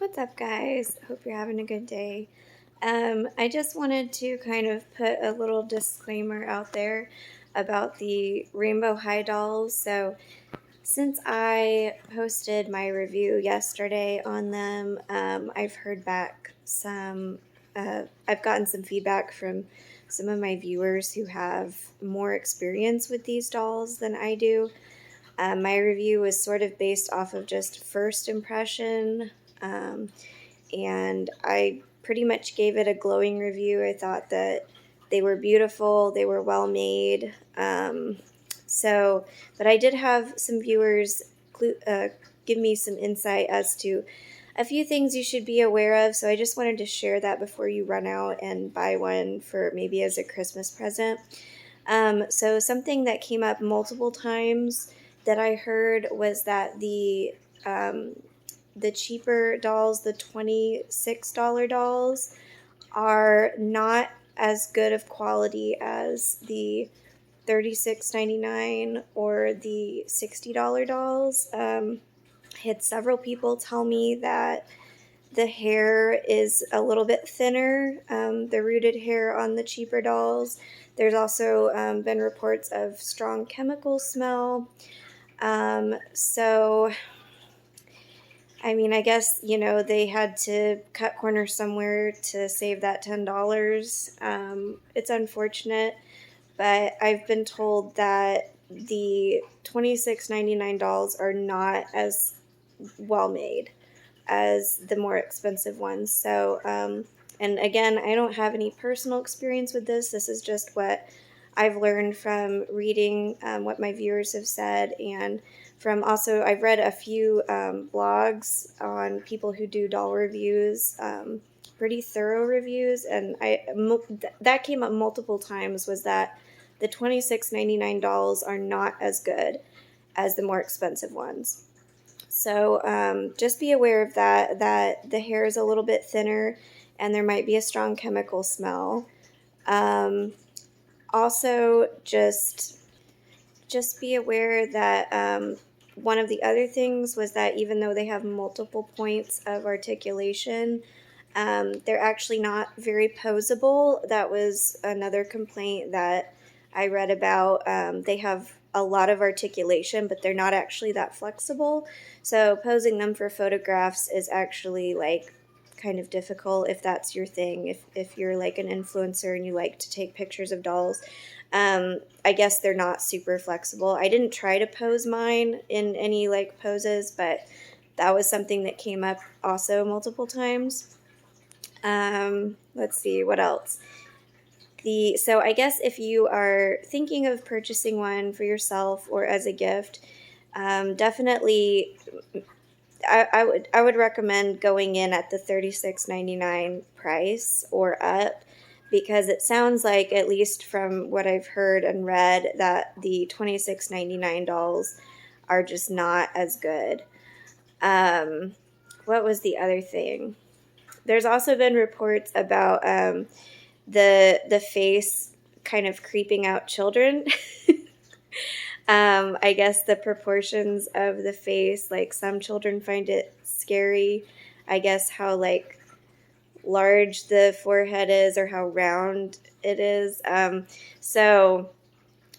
What's up, guys? Hope you're having a good day. I just wanted to kind of put a little disclaimer out there about the Rainbow High dolls. So, since I posted my review yesterday on them, I've heard back I've gotten some feedback from some of my viewers who have more experience with these dolls than I do. My review was sort of based off of just first impression. Um, and I pretty much gave it a glowing review. I thought that they were beautiful, they were well made. But I did have some viewers give me some insight as to a few things you should be aware of. So I just wanted to share that before you run out and buy one for maybe as a Christmas present. So something that came up multiple times that I heard was that the cheaper dolls, the $26 dolls, are not as good of quality as the $36.99 or the $60 dolls. I had several people tell me that the hair is a little bit thinner, the rooted hair on the cheaper dolls. There's also been reports of strong chemical smell. So I mean, I guess, they had to cut corners somewhere to save that $10. It's unfortunate, but I've been told that the $26.99 dolls are not as well made as the more expensive ones. So, and again, I don't have any personal experience with this. This is just what I've learned from reading what my viewers have said, and from also, I've read a few blogs on people who do doll reviews, pretty thorough reviews, and that came up multiple times, was that the $26.99 dolls are not as good as the more expensive ones. So just be aware of that the hair is a little bit thinner and there might be a strong chemical smell. Also, just be aware that one of the other things was that even though they have multiple points of articulation, they're actually not very posable. That was another complaint that I read about. They have a lot of articulation, but they're not actually that flexible. So posing them for photographs is actually like kind of difficult if that's your thing. If you're like an influencer and you like to take pictures of dolls, I guess they're not super flexible. I didn't try to pose mine in any like poses, but that was something that came up also multiple times. Let's see, what else? So I guess if you are thinking of purchasing one for yourself or as a gift, definitely I would recommend going in at the $36.99 price or up, because it sounds like, at least from what I've heard and read, that the $26.99 dolls are just not as good. What was the other thing? There's also been reports about the face kind of creeping out children. I guess the proportions of the face, like some children find it scary. I guess how like large the forehead is or how round it is. So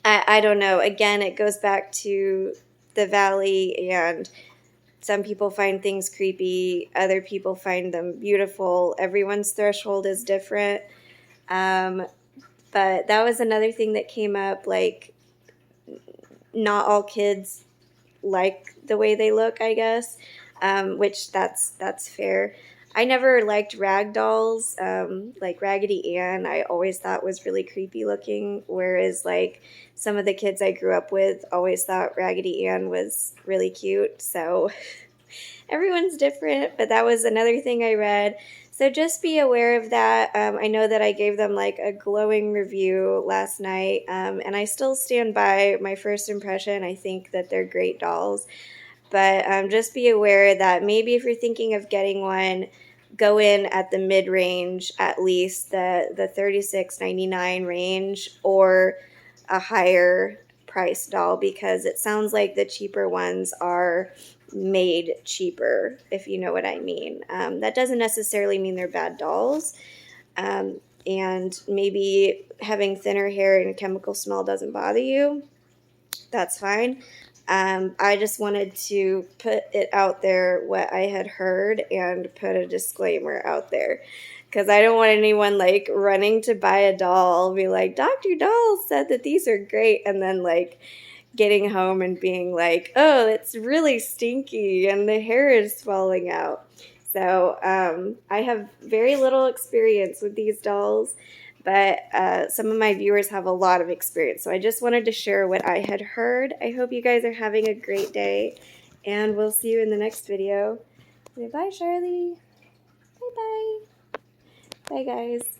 I don't know. Again, it goes back to the valley, and some people find things creepy. Other people find them beautiful. Everyone's threshold is different. But that was another thing that came up, like, not all kids like the way they look, I guess, which that's fair. I never liked rag dolls, like Raggedy Ann. I always thought was really creepy looking, whereas like some of the kids I grew up with always thought Raggedy Ann was really cute. So everyone's different, but that was another thing I read. So just be aware of that. I know that I gave them like a glowing review last night, and I still stand by my first impression. I think that they're great dolls, but just be aware that maybe if you're thinking of getting one, go in at the mid-range, at least the $36.99 range, or a higher price doll, because it sounds like the cheaper ones are made cheaper, if you know what I mean. That doesn't necessarily mean they're bad dolls. And maybe having thinner hair and a chemical smell doesn't bother you. That's fine. I just wanted to put it out there what I had heard and put a disclaimer out there, because I don't want anyone like running to buy a doll, be like, Dr. Doll said that these are great, and then like getting home and being like, oh, it's really stinky and the hair is falling out. So I have very little experience with these dolls, but some of my viewers have a lot of experience. So I just wanted to share what I had heard. I hope you guys are having a great day, and we'll see you in the next video. Say bye, Charlie. Bye-bye. Bye, guys.